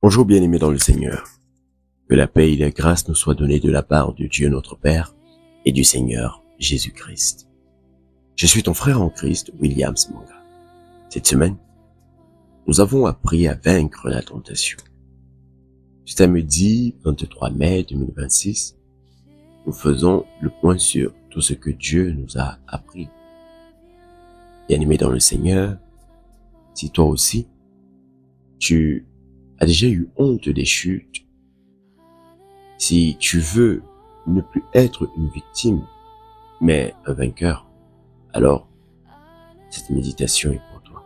Bonjour bien-aimés dans le Seigneur. Que la paix et la grâce nous soient données de la part de Dieu notre Père et du Seigneur Jésus-Christ. Je suis ton frère en Christ, William Smanga. Cette semaine, nous avons appris à vaincre la tentation. Ce samedi 23 mai 2026, nous faisons le point sur tout ce que Dieu nous a appris. Bien-aimé dans le Seigneur, si toi aussi, tu as déjà eu honte des chutes, si tu veux ne plus être une victime, mais un vainqueur, alors cette méditation est pour toi.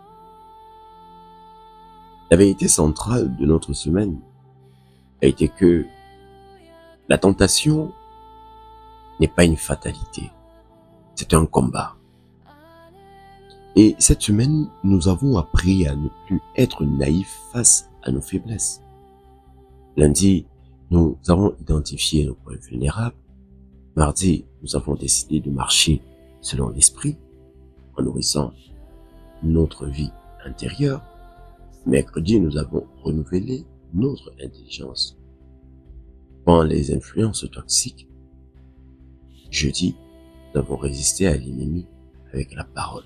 La vérité centrale de notre semaine a été que la tentation n'est pas une fatalité, c'est un combat. Et cette semaine, nous avons appris à ne plus être naïfs face à nos faiblesses. Lundi, nous avons identifié nos points vulnérables. Mardi, nous avons décidé de marcher selon l'esprit, en nourrissant notre vie intérieure. Mercredi, nous avons renouvelé notre intelligence contre les influences toxiques. Jeudi, nous avons résisté à l'ennemi avec la parole.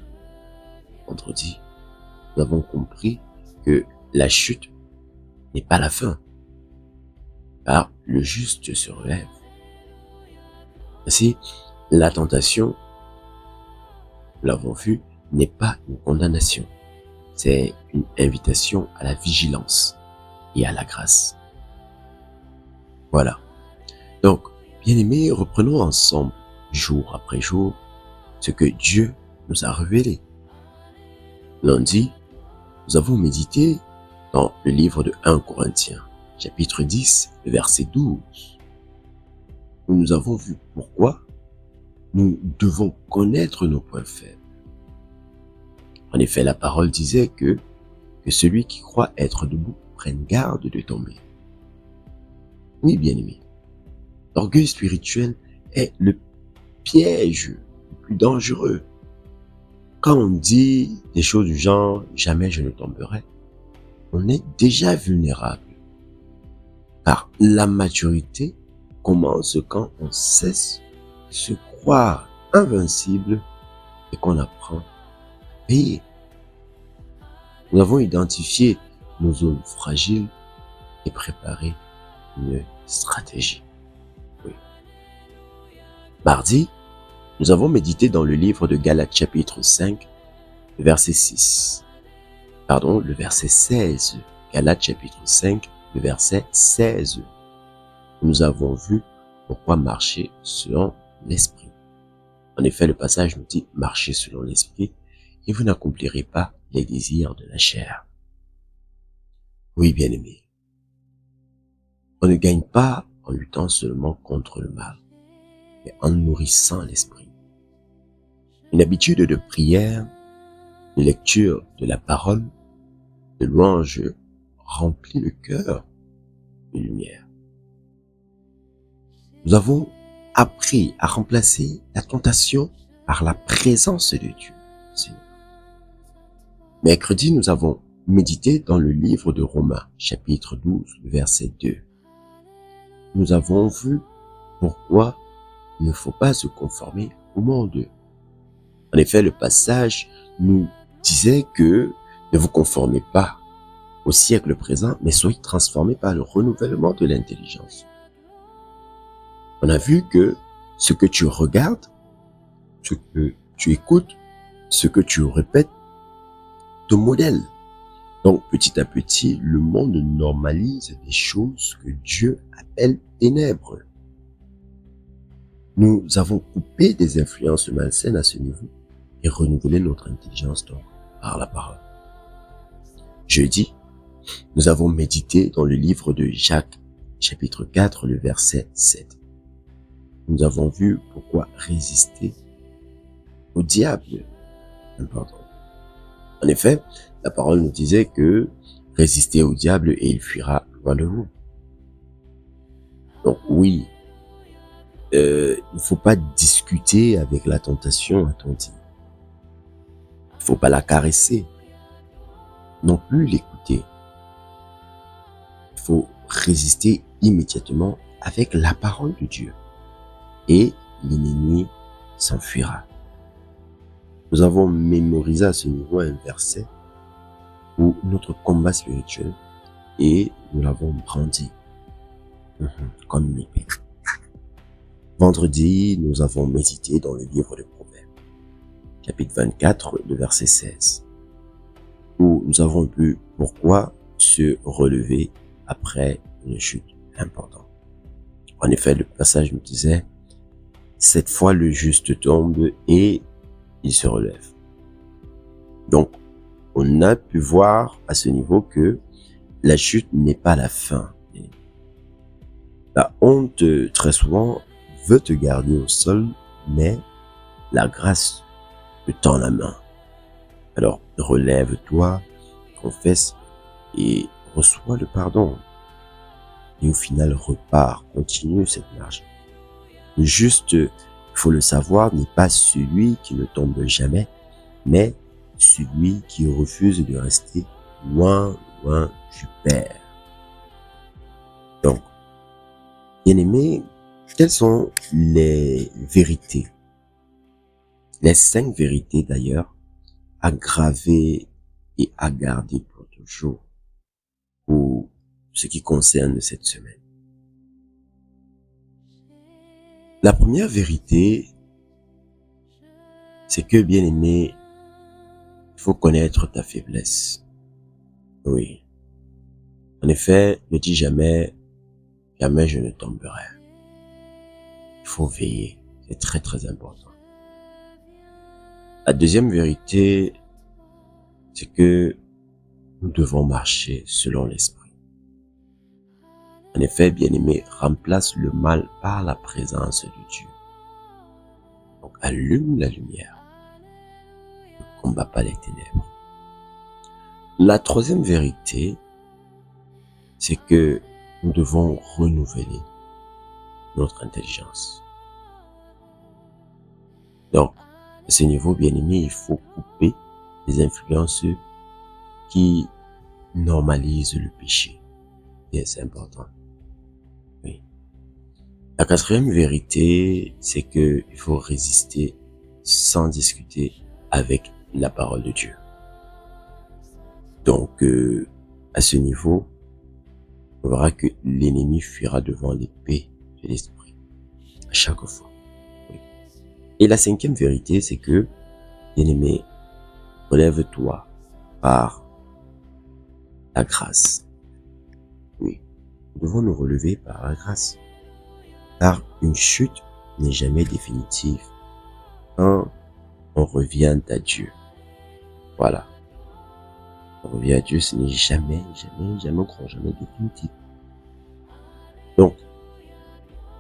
Vendredi, nous avons compris que la chute n'est pas la fin, car le juste se relève. Ainsi, la tentation, nous l'avons vu, n'est pas une condamnation, c'est une invitation à la vigilance et à la grâce. Voilà. Donc, bien-aimés, reprenons ensemble, jour après jour, ce que Dieu nous a révélé. Lundi, nous avons médité dans le livre de 1 Corinthiens, chapitre 10, verset 12, où nous avons vu pourquoi nous devons connaître nos points faibles. En effet, la parole disait que celui qui croit être debout prenne garde de tomber. Oui, bien-aimé, l'orgueil spirituel est le piège le plus dangereux. Quand on dit des choses du genre « jamais je ne tomberai », on est déjà vulnérable. Car la maturité commence quand on cesse de se croire invincible et qu'on apprend à payer. Nous avons identifié nos zones fragiles et préparé une stratégie. Oui. Mardi, nous avons médité dans le livre de Galates chapitre 5, verset 6. Le verset 16. Galates chapitre 5, le verset 16. Nous avons vu pourquoi marcher selon l'esprit. En effet, le passage nous dit « Marchez selon l'esprit et vous n'accomplirez pas les désirs de la chair ». Oui, bien-aimés, on ne gagne pas en luttant seulement contre le mal, mais en nourrissant l'esprit. Une habitude de prière, de lecture de la parole, de louange remplit le cœur de lumière. Nous avons appris à remplacer la tentation par la présence de Dieu. Mercredi, nous avons médité dans le livre de Romains, chapitre 12, verset 2. Nous avons vu pourquoi il ne faut pas se conformer au monde. En effet, le passage nous disait que ne vous conformez pas au siècle présent, mais soyez transformés par le renouvellement de l'intelligence. On a vu que ce que tu regardes, ce que tu écoutes, ce que tu répètes, te modèle. Donc, petit à petit, le monde normalise des choses que Dieu appelle ténèbres. Nous avons coupé des influences malsaines à ce niveau et renouvelé notre intelligence donc par la parole. Jeudi, nous avons médité dans le livre de Jacques, chapitre 4, le verset 7. Nous avons vu pourquoi résister au diable est important. En effet, la parole nous disait que résistez au diable et il fuira loin de vous. Donc oui, il ne faut pas discuter avec la tentation attentive. Il ne faut pas la caresser, non plus l'écouter. il faut résister immédiatement avec la parole de Dieu et l'ennemi s'enfuira. Nous avons mémorisé à ce niveau un verset où notre combat spirituel et nous l'avons brandi comme une épée. Vendredi, nous avons médité dans le livre de Proverbes, chapitre 24, le verset 16, où nous avons vu pourquoi se relever après une chute importante. En effet, le passage nous disait, cette fois le juste tombe et il se relève. Donc, on a pu voir à ce niveau que la chute n'est pas la fin. La honte, très souvent, veut te garder au sol, mais la grâce te tend la main. Alors, relève-toi, confesse et reçois le pardon. Et au final, repars, continue cette marche. Le juste, il faut le savoir, n'est pas celui qui ne tombe jamais, mais celui qui refuse de rester loin du Père. Donc, bien-aimés, quelles sont les vérités? Les 5 vérités d'ailleurs, à graver et à garder pour toujours, pour ce qui concerne cette semaine. La première vérité, c'est que, bien-aimé, il faut connaître ta faiblesse. Oui. En effet, ne dis jamais je ne tomberai. Il faut veiller. C'est très très important. La deuxième vérité, c'est que nous devons marcher selon l'esprit. En effet, bien-aimé, remplace le mal par la présence de Dieu. Donc, allume la lumière. Ne combat pas les ténèbres. La troisième vérité, c'est que nous devons renouveler notre intelligence. Donc, à ce niveau, bien-aimé, il faut couper les influences qui normalisent le péché. Et c'est important. Oui. La quatrième vérité, c'est que il faut résister sans discuter avec la parole de Dieu. Donc, à ce niveau, on verra que l'ennemi fuira devant l'épée de l'esprit à chaque fois. Oui. Et la cinquième vérité, c'est que, bien-aimé, relève-toi par la grâce. Oui, nous devons nous relever par la grâce. Car une chute n'est jamais définitive quand on revient à Dieu. Voilà. On revient à Dieu, ce n'est jamais définitif. Donc,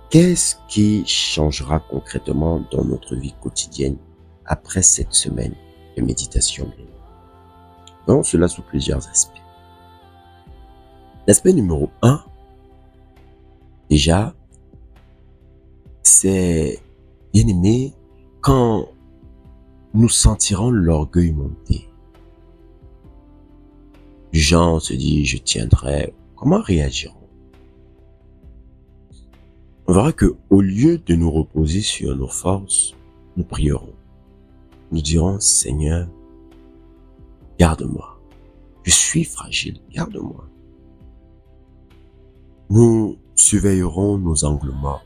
qu'est-ce qui changera concrètement dans notre vie quotidienne après cette semaine de méditation? Donc, cela sous plusieurs aspects. L'aspect numéro 1, déjà, c'est, bien aimé, quand nous sentirons l'orgueil monter. Du genre, on se dit, je tiendrai. Comment réagirons? On verra que, au lieu de nous reposer sur nos forces, nous prierons. Nous dirons, Seigneur, garde-moi. Je suis fragile, garde-moi. Nous surveillerons nos angles morts.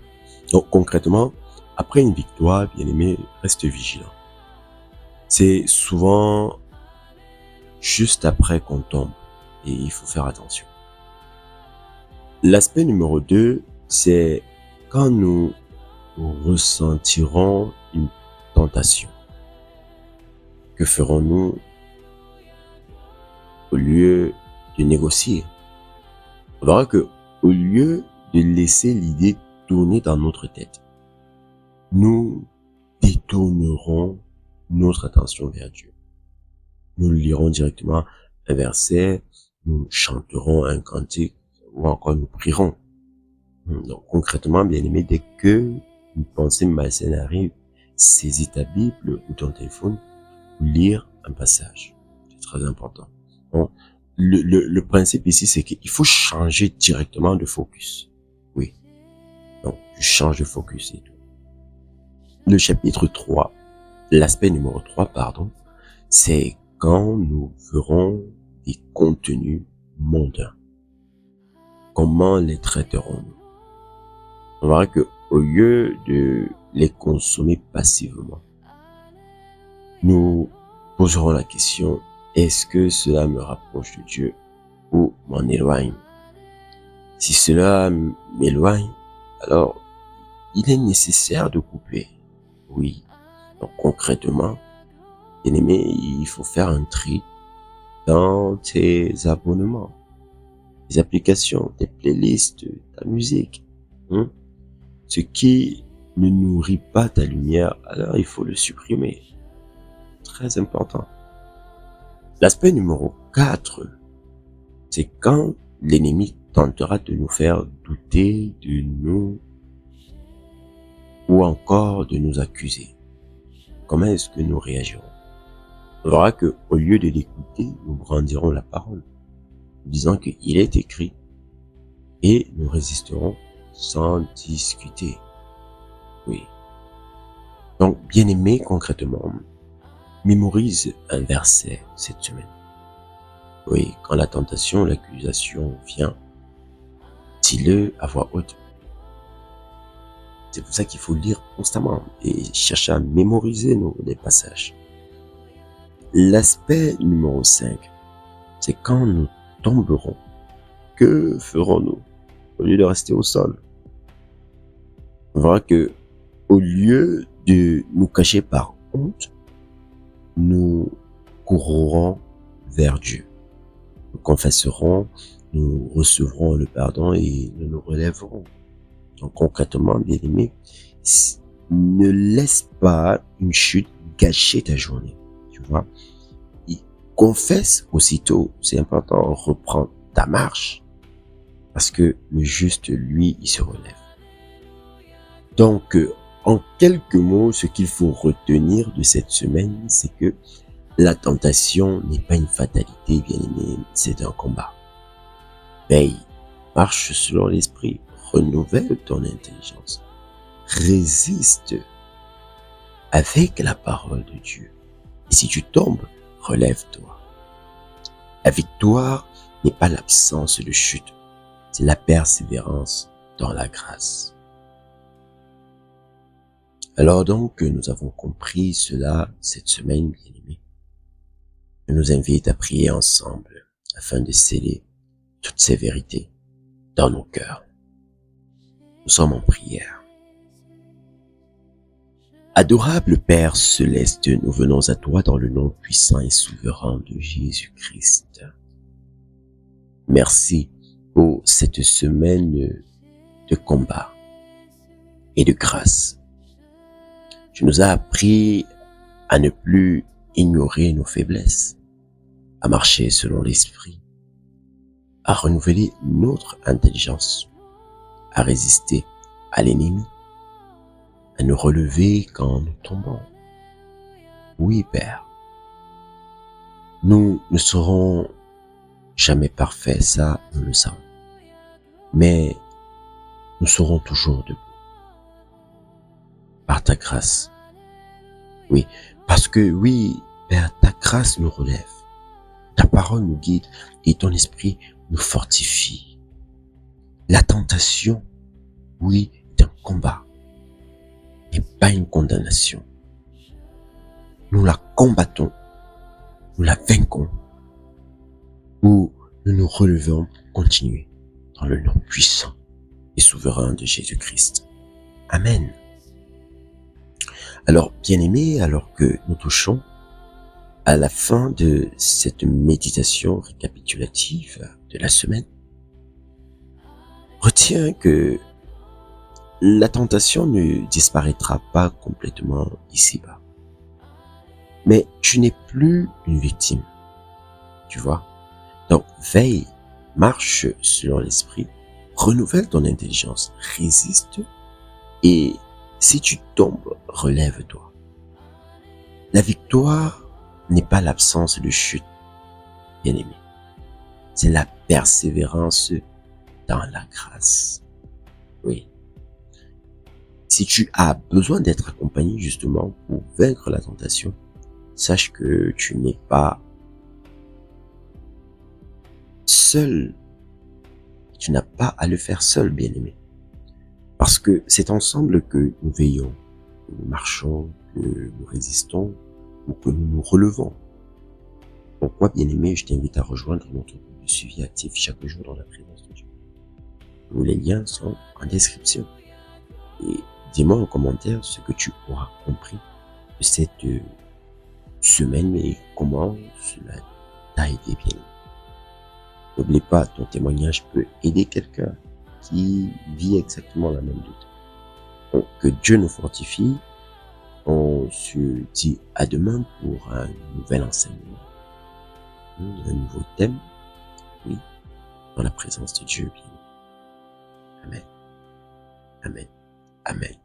Donc, concrètement, après une victoire, bien-aimé, reste vigilant. C'est souvent juste après qu'on tombe et il faut faire attention. L'aspect numéro 2, c'est quand nous ressentirons une tentation. Que ferons-nous au lieu de négocier? On verra que au lieu de laisser l'idée tourner dans notre tête, nous détournerons notre attention vers Dieu. Nous lirons directement un verset, nous chanterons un cantique ou encore nous prierons. Donc concrètement, bien aimé, dès que une pensée malsaine arrive, saisis ta Bible ou ton téléphone pour lire un passage. C'est très important. Donc, le principe ici, c'est qu'il faut changer directement de focus. Oui. Donc, tu changes de focus et tout. Le chapitre 3, l'aspect numéro 3, pardon, c'est quand nous ferons des contenus mondains. Comment les traiterons-nous? On verra que au lieu de les consommer passivement, nous poserons la question, est-ce que cela me rapproche de Dieu ou m'en éloigne? Si cela m'éloigne, alors il est nécessaire de couper. Oui. Donc concrètement, bien aimé, il faut faire un tri dans tes abonnements, tes applications, tes playlists, ta musique. Ce qui ne nourrit pas ta lumière, alors il faut le supprimer. Très important. L'aspect numéro 4, c'est quand l'ennemi tentera de nous faire douter de nous ou encore de nous accuser. Comment est-ce que nous réagirons? On verra que au lieu de l'écouter, nous brandirons la parole, disant qu'il est écrit, et nous résisterons sans discuter. Oui. Donc, bien aimé, concrètement, mémorise un verset cette semaine. Oui, quand la tentation, l'accusation vient, dis-le à voix haute. C'est pour ça qu'il faut lire constamment et chercher à mémoriser les passages. L'aspect numéro 5, c'est quand nous tomberons, que ferons-nous au lieu de rester au sol? On verra que au lieu de nous cacher par honte, nous courrons vers Dieu. Nous confesserons, nous recevrons le pardon et nous nous relèverons. Donc concrètement, bien aimé, ne laisse pas une chute gâcher ta journée. Tu vois, et confesse aussitôt, c'est important, reprends ta marche, parce que le juste, lui, il se relève. Donc, en quelques mots, ce qu'il faut retenir de cette semaine, c'est que la tentation n'est pas une fatalité, bien aimé, c'est un combat. Veille, marche selon l'esprit, renouvelle ton intelligence, résiste avec la parole de Dieu. Et si tu tombes, relève-toi. La victoire n'est pas l'absence de chute, c'est la persévérance dans la grâce. Alors donc, nous avons compris cela cette semaine, bien-aimés. Je nous invite à prier ensemble afin de sceller toutes ces vérités dans nos cœurs. Nous sommes en prière. Adorable Père céleste, nous venons à toi dans le nom puissant et souverain de Jésus-Christ. Merci pour cette semaine de combat et de grâce. Tu nous as appris à ne plus ignorer nos faiblesses, à marcher selon l'esprit, à renouveler notre intelligence, à résister à l'ennemi, à nous relever quand nous tombons. Oui, Père, nous ne serons jamais parfaits, ça nous le savons, mais nous serons toujours debout. Par ta grâce. Oui, parce que oui, Père, ta grâce nous relève, ta parole nous guide et ton esprit nous fortifie. La tentation, oui, est un combat et pas une condamnation. Nous la combattons, nous la vaincons, ou nous nous relevons pour continuer dans le nom puissant et souverain de Jésus-Christ. Amen. Alors, bien-aimés, alors que nous touchons à la fin de cette méditation récapitulative de la semaine, retiens que la tentation ne disparaîtra pas complètement ici-bas. Mais tu n'es plus une victime, tu vois. Donc, veille, marche selon l'esprit, renouvelle ton intelligence, résiste et si tu tombes, relève-toi. La victoire n'est pas l'absence de chute, bien-aimé. c'est la persévérance dans la grâce. Oui. Si tu as besoin d'être accompagné justement pour vaincre la tentation, sache que tu n'es pas seul. Tu n'as pas à le faire seul, bien-aimé. Parce que c'est ensemble que nous veillons, que nous marchons, que nous résistons ou que nous nous relevons. Pourquoi, bien-aimé, je t'invite à rejoindre notre groupe de suivi actif chaque jour dans la présence de Dieu. Tous les liens sont en description. Et dis-moi en commentaire ce que tu auras compris de cette semaine et comment cela t'a aidé, bien. N'oublie pas, ton témoignage peut aider quelqu'un qui vit exactement la même doute. Donc, que Dieu nous fortifie. On se dit à demain pour un nouvel enseignement, un nouveau thème, oui, dans la présence de Dieu, bien. Amen, amen, amen.